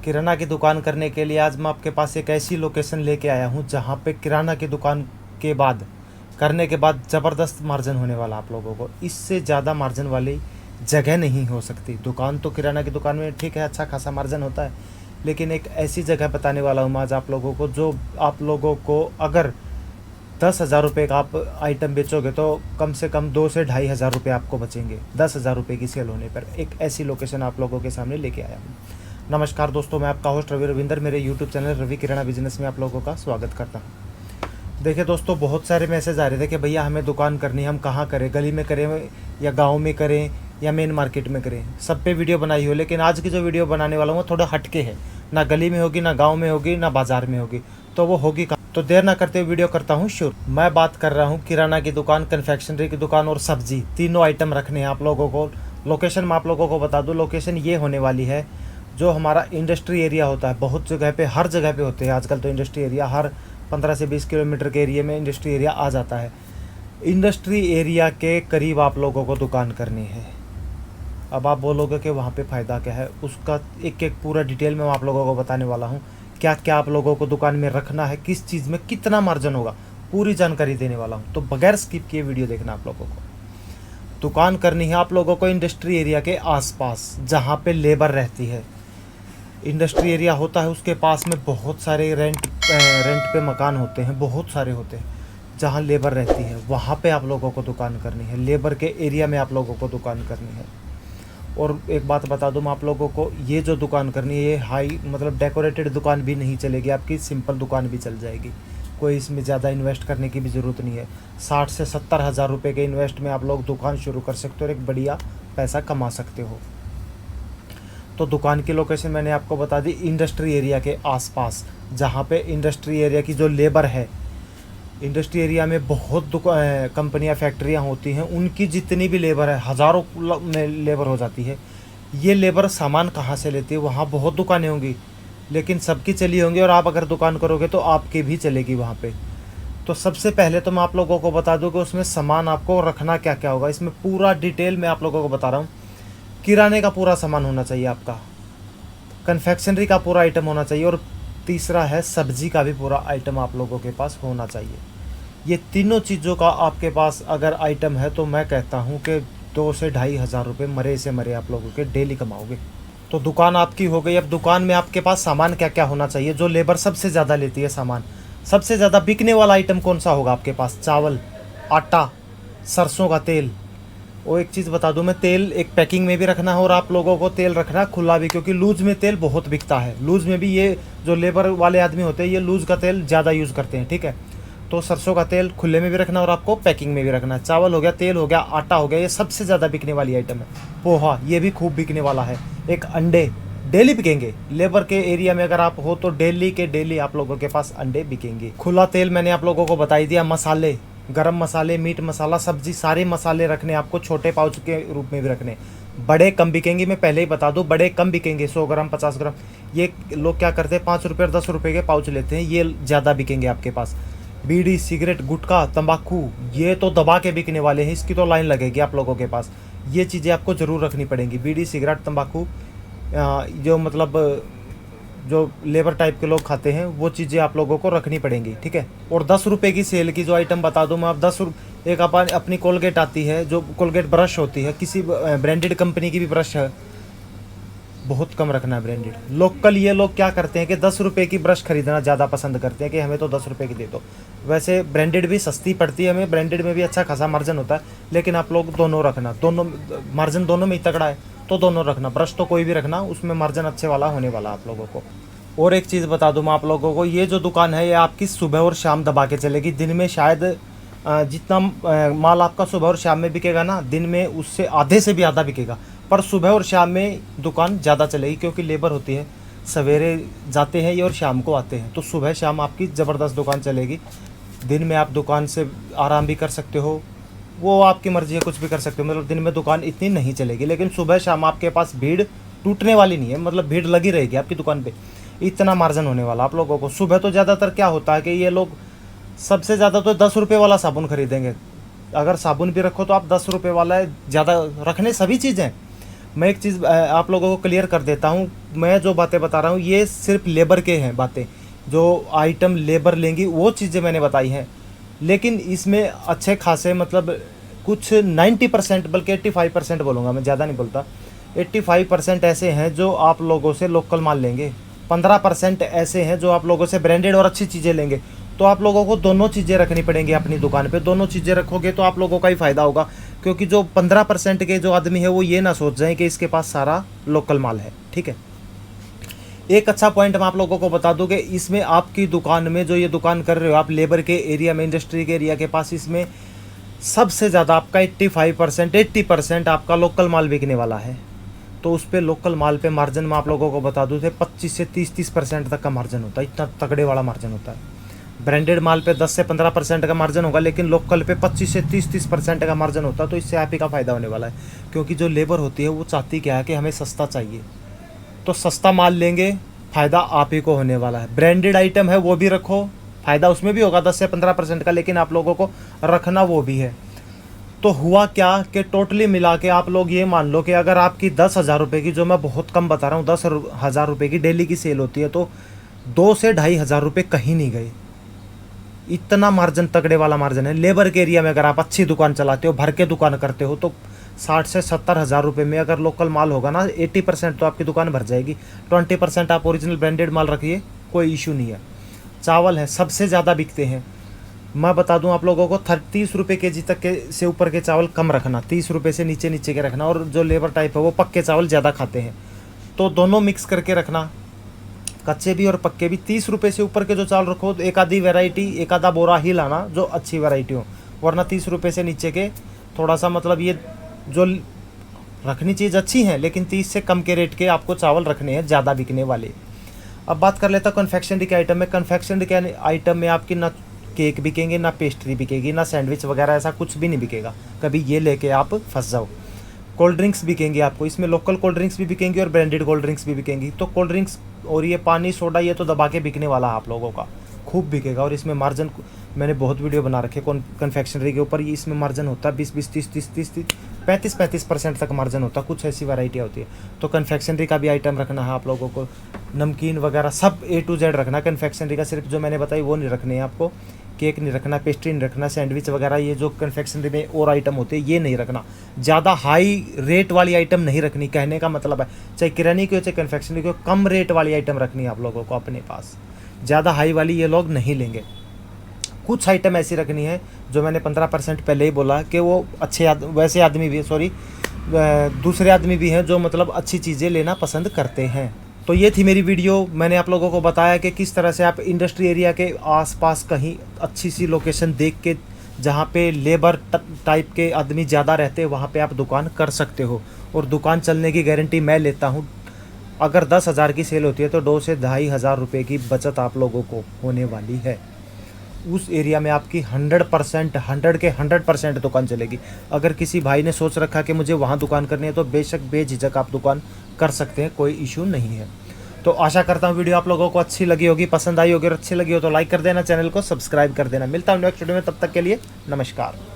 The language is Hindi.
किराना की दुकान करने के लिए आज मैं आपके पास एक ऐसी लोकेशन लेके आया हूँ जहाँ पे किराना की दुकान के बाद करने के बाद ज़बरदस्त मार्जिन होने वाला आप लोगों को। इससे ज़्यादा मार्जिन वाली जगह नहीं हो सकती। दुकान तो किराना की दुकान में ठीक है, अच्छा खासा मार्जिन होता है, लेकिन एक ऐसी जगह बताने वाला हूँ मैं आज आप लोगों को, जो आप लोगों को अगर 10,000 रुपये का आप आइटम बेचोगे तो कम से कम 2 से 2,500 रुपये आपको बचेंगे 10,000 रुपये की सेल होने पर। एक ऐसी लोकेशन आप लोगों के सामने लेके आया हूँ। नमस्कार दोस्तों, मैं आपका होस्ट रवि रविंदर मेरे यूट्यूब चैनल रवि किराना बिजनेस में आप लोगों का स्वागत करता हूँ। देखिए दोस्तों, बहुत सारे मैसेज आ रहे थे कि भैया हमें दुकान करनी है, हम कहाँ करें, गली में करें या गाँव में करें या मेन मार्केट में करें। सब पे वीडियो बनाई हो, लेकिन आज की जो वीडियो बनाने वाला हूँ वो थोड़ा हटके है। ना गली में होगी, ना गाँव में होगी, ना बाज़ार में होगी, तो वो होगी कहाँ। तो देर ना करते हुए वीडियो करता हूँ शुरू। मैं बात कर रहा हूँ किराना की दुकान, कन्फेक्शनरी की दुकान और सब्जी, तीनों आइटम रखने हैं आप लोगों को। लोकेशन मैं आप लोगों को बता दूँ, लोकेशन ये होने वाली है जो हमारा इंडस्ट्री एरिया होता है। बहुत जगह पे, हर जगह पे होते हैं आजकल तो इंडस्ट्री एरिया, हर 15 से 20 किलोमीटर के एरिया में इंडस्ट्री एरिया आ जाता है। इंडस्ट्री एरिया के करीब आप लोगों को दुकान करनी है। अब आप बोलोगे कि वहाँ पे फ़ायदा क्या है, उसका एक एक पूरा डिटेल में मैं आप लोगों को बताने वाला हूँ। क्या क्या आप लोगों को दुकान में रखना है, किस चीज़ में कितना मार्जिन होगा, पूरी जानकारी देने वाला हूँ। तो बगैर स्किप किए वीडियो देखना आप लोगों को। दुकान करनी है आप लोगों को इंडस्ट्री एरिया के आसपास, जहाँ पे लेबर रहती है। इंडस्ट्री एरिया होता है, उसके पास में बहुत सारे रेंट पे मकान होते हैं, बहुत सारे होते हैं जहाँ लेबर रहती है। वहाँ पे आप लोगों को दुकान करनी है, लेबर के एरिया में आप लोगों को दुकान करनी है। और एक बात बता दूँ मैं आप लोगों को, ये जो दुकान करनी है ये हाई मतलब डेकोरेटेड दुकान भी नहीं चलेगी, आपकी सिंपल दुकान भी चल जाएगी। कोई इसमें ज़्यादा इन्वेस्ट करने की भी ज़रूरत नहीं है। 60 से 70 हज़ार रुपये के इन्वेस्ट में आप लोग दुकान शुरू कर सकते हो और एक बढ़िया पैसा कमा सकते हो। तो दुकान की लोकेशन मैंने आपको बता दी, इंडस्ट्री एरिया के आसपास, जहाँ पे इंडस्ट्री एरिया की जो लेबर है, इंडस्ट्री एरिया में बहुत कंपनियां फैक्ट्रियां होती हैं, उनकी जितनी भी लेबर है, हज़ारों में लेबर हो जाती है। ये लेबर सामान कहाँ से लेती है, वहाँ बहुत दुकानें होंगी, लेकिन सबकी चली होंगी, और आप अगर दुकान करोगे तो आपकी भी चलेगी वहाँ पे। तो सबसे पहले तो मैं आप लोगों को बता दूँ कि उसमें सामान आपको रखना क्या क्या होगा। इसमें पूरा डिटेल मैं आप लोगों को बता रहा हूँ। किराने का पूरा सामान होना चाहिए आपका, कन्फेक्शनरी का पूरा आइटम होना चाहिए, और तीसरा है सब्जी का भी पूरा आइटम आप लोगों के पास होना चाहिए। ये तीनों चीज़ों का आपके पास अगर आइटम है तो मैं कहता हूँ कि 2 से 2,500 रुपये मरे से मरे आप लोगों के डेली कमाओगे। तो दुकान आपकी हो गई। अब दुकान में आपके पास सामान क्या क्या होना चाहिए, जो लेबर सबसे ज़्यादा लेती है सामान। सबसे ज़्यादा बिकने वाला आइटम कौन सा होगा आपके पास? चावल, आटा, सरसों का तेल। वो एक चीज़ बता दूं मैं, तेल एक पैकिंग में भी रखना है और आप लोगों को तेल रखना है खुला भी, क्योंकि लूज़ में तेल बहुत बिकता है। लूज़ में भी ये जो लेबर वाले आदमी होते हैं ये लूज़ का तेल ज़्यादा यूज़ करते हैं, ठीक है। तो सरसों का तेल खुले में भी रखना और आपको पैकिंग में भी रखना है। चावल हो गया, तेल हो गया, आटा हो गया, ये सबसे ज़्यादा बिकने वाली आइटम है। पोहा, ये भी खूब बिकने वाला है। एक अंडे डेली बिकेंगे। लेबर के एरिया में अगर आप हो तो डेली के डेली आप लोगों के पास अंडे बिकेंगे। खुला तेल मैंने आप लोगों को बता ही दिया। मसाले, गरम मसाले, मीट मसाला, सब्जी, सारे मसाले रखने आपको, छोटे पाउच के रूप में भी रखने। बड़े कम बिकेंगे, मैं पहले ही बता दूं, बड़े कम बिकेंगे। 100 ग्राम 50 ग्राम ये लोग क्या करते हैं, 5 रुपये और 10 रुपये के पाउच लेते हैं, ये ज़्यादा बिकेंगे आपके पास। बीड़ी, सिगरेट, गुटखा, तंबाकू, ये तो दबा के बिकने वाले हैं, इसकी तो लाइन लगेगी आप लोगों के पास। ये चीज़ें आपको ज़रूर रखनी पड़ेंगी। बीड़ी, सिगरेट, तंबाकू, जो मतलब जो लेबर टाइप के लोग खाते हैं, वो चीज़ें आप लोगों को रखनी पड़ेंगी, ठीक है। और 10 रुपये की सेल की जो आइटम बता दूं मैं, अब 10 एक अपनी कोलगेट आती है, जो कोलगेट ब्रश होती है, किसी ब्रांडेड कंपनी की भी ब्रश है, बहुत कम रखना है ब्रांडेड। लोकल ये लोग क्या करते हैं कि 10 रुपये की ब्रश खरीदना ज़्यादा पसंद करते हैं कि हमें तो 10 रुपये की दे दो। वैसे ब्रांडेड भी सस्ती पड़ती है हमें, ब्रांडेड में भी अच्छा खासा मार्जिन होता है, लेकिन आप लोग दोनों रखना, दोनों मार्जिन दोनों में ही तगड़ा है, तो दोनों रखना। ब्रश तो कोई भी रखना, उसमें मार्जिन अच्छे वाला होने वाला आप लोगों को। और एक चीज़ बता दूँ मैं आप लोगों को, ये जो दुकान है ये आपकी सुबह और शाम दबा के चलेगी। दिन में शायद जितना माल आपका सुबह और शाम में बिकेगा ना, दिन में उससे आधे से भी आधा बिकेगा, पर सुबह और शाम में दुकान ज़्यादा चलेगी, क्योंकि लेबर होती है, सवेरे जाते हैं ये और शाम को आते हैं, तो सुबह शाम आपकी ज़बरदस्त दुकान चलेगी। दिन में आप दुकान से आराम भी कर सकते हो, वो आपकी मर्ज़ी है, कुछ भी कर सकते हो, मतलब दिन में दुकान इतनी नहीं चलेगी, लेकिन सुबह शाम आपके पास भीड़ टूटने वाली नहीं है, मतलब भीड़ लगी रहेगी आपकी दुकान पे। इतना मार्जिन होने वाला आप लोगों को। सुबह तो ज़्यादातर क्या होता है कि ये लोग सबसे ज़्यादा तो 10 रुपये वाला साबुन खरीदेंगे। अगर साबुन भी रखो तो आप 10 रुपये वाला है, ज़्यादा रखने सभी चीज़ें, मैं एक चीज़ आप लोगों को क्लियर कर देता हूँ, मैं जो बातें बता रहा हूँ ये सिर्फ लेबर के हैं बातें, जो आइटम लेबर लेंगी वो चीज़ें मैंने बताई हैं। लेकिन इसमें अच्छे खासे मतलब कुछ 90% बल्कि 85% बोलूँगा, मैं ज़्यादा नहीं बोलता, 85% ऐसे हैं जो आप लोगों से लोकल माल लेंगे, 15% ऐसे हैं जो आप लोगों से ब्रांडेड और अच्छी चीज़ें लेंगे। तो आप लोगों को दोनों चीज़ें रखनी पड़ेंगी अपनी दुकान पे, दोनों चीज़ें रखोगे तो आप लोगों का ही फ़ायदा होगा। क्योंकि जो 15% के जो आदमी है वो ये ना सोच जाएं कि इसके पास सारा लोकल माल है, ठीक है। एक अच्छा पॉइंट मैं आप लोगों को बता दूं कि इसमें आपकी दुकान में जो ये दुकान कर रहे हो आप लेबर के एरिया में, इंडस्ट्री के एरिया के पास, इसमें सबसे ज़्यादा आपका 85% 80% आपका लोकल माल बिकने वाला है। तो उस पर लोकल माल पे मार्जिन मैं आप लोगों को बता दूँ तो 25 से 30% तक का मार्जिन होता है, इतना तगड़े वाला मार्जिन होता है। ब्रांडेड माल पे 10 से 15% का मार्जिन होगा, लेकिन लोकल पे 25 से 30% का मार्जिन होता है। तो इससे आप ही का फ़ायदा होने वाला है, क्योंकि जो लेबर होती है वो चाहती क्या है कि हमें सस्ता चाहिए, तो सस्ता माल लेंगे, फ़ायदा आप ही को होने वाला है। ब्रांडेड आइटम है वो भी रखो, फ़ायदा उसमें भी होगा 10 से 15% का, लेकिन आप लोगों को रखना वो भी है। तो हुआ क्या कि टोटली मिला के आप लोग ये मान लो कि अगर आपकी 10,000 रुपये की, जो मैं बहुत कम बता रहा हूँ, 10,000 रुपये की डेली की सेल होती है, तो 2 से 2,500 रुपये कहीं नहीं गए। इतना मार्जिन तगड़े वाला मार्जिन है। लेबर के एरिया में अगर आप अच्छी दुकान चलाते हो, भर के दुकान करते हो, तो 60 से 70,000 रुपये में अगर लोकल माल होगा ना, 80% तो आपकी दुकान भर जाएगी। 20% आप ओरिजिनल ब्रांडेड माल रखिए, कोई इशू नहीं है। चावल है सबसे ज़्यादा बिकते हैं, मैं बता दूं आप लोगों को, 30 रुपये केजी तक के से ऊपर के चावल कम रखना, 30 रुपये से नीचे नीचे के रखना। और जो लेबर टाइप है वो पक्के चावल ज़्यादा खाते हैं, तो दोनों मिक्स करके रखना, कच्चे भी और पक्के भी। 30 रुपये से ऊपर के जो चावल रखो तो एक आधी वैरायटी, एक आधा बोरा ही लाना जो अच्छी वैरायटी हो, वरना 30 रुपये से नीचे के थोड़ा सा मतलब ये जो रखनी चीज़ अच्छी है, लेकिन 30 से कम के रेट के आपको चावल रखने हैं ज़्यादा बिकने वाले। अब बात कर लेता कन्फेक्शनरी के आइटम में। कन्फेक्शनरी के आइटम में आपकी ना केक बिकेंगे, ना पेस्ट्री बिकेगी, ना सैंडविच वगैरह, ऐसा कुछ भी नहीं बिकेगा। कभी ये लेके आप फंस जाओ। कोल्ड ड्रिंक्स बिकेंगी आपको, इसमें लोकल कोल्ड ड्रिंक्स भी बिकेंगी और ब्रांडेड कोल्ड ड्रिंक्स भी बिकेंगी। तो कोल्ड ड्रिंक्स और ये पानी सोडा ये तो दबा के बिकने वाला है आप लोगों का, खूब बिकेगा। और इसमें मार्जिन मैंने बहुत वीडियो बना रखे कन्फेक्शनरी के ऊपर, ये इसमें मार्जिन होता है 20-20, 30-30, 35% तक मार्जिन होता है, कुछ ऐसी वैरायटी होती है। तो कन्फेक्शनरी का भी आइटम रखना है आप लोगों को, नमकीन वगैरह सब A to Z रखना कन्फेक्शनरी का। सिर्फ जो मैंने बताई वो नहीं रखने हैं आपको, केक नहीं रखना, पेस्ट्री नहीं रखना, सैंडविच वगैरह ये जो कन्फेक्शनरी में और आइटम होते हैं ये नहीं रखना। ज़्यादा हाई रेट वाली आइटम नहीं रखनी, कहने का मतलब है चाहे किरानी की हो चाहे कन्फेक्शनरी की हो, कम रेट वाली आइटम रखनी है आप लोगों को अपने पास। ज़्यादा हाई वाली ये लोग नहीं लेंगे। कुछ आइटम ऐसी रखनी है जो मैंने 15% पहले ही बोला कि वो अच्छे वैसे आदमी भी, सॉरी दूसरे आदमी भी हैं जो मतलब अच्छी चीज़ें लेना पसंद करते हैं। तो ये थी मेरी वीडियो, मैंने आप लोगों को बताया कि किस तरह से आप इंडस्ट्री एरिया के आसपास कहीं अच्छी सी लोकेशन देख के, जहाँ पे लेबर टाइप के आदमी ज़्यादा रहते हैं, वहाँ पे आप दुकान कर सकते हो। और दुकान चलने की गारंटी मैं लेता हूँ। अगर 10,000 की सेल होती है तो 2 से 2,500 रुपये की बचत आप लोगों को होने वाली है। उस एरिया में आपकी 100% 100% दुकान चलेगी। अगर किसी भाई ने सोच रखा कि मुझे वहाँ दुकान करनी है तो बेशक बेझिझक आप दुकान कर सकते हैं, कोई इशू नहीं है। तो आशा करता हूँ वीडियो आप लोगों को अच्छी लगी होगी, पसंद आई होगी। और अच्छी लगी हो तो लाइक कर देना, चैनल को सब्सक्राइब कर देना। मिलता हूँ नेक्स्ट वीडियो में, तब तक के लिए नमस्कार।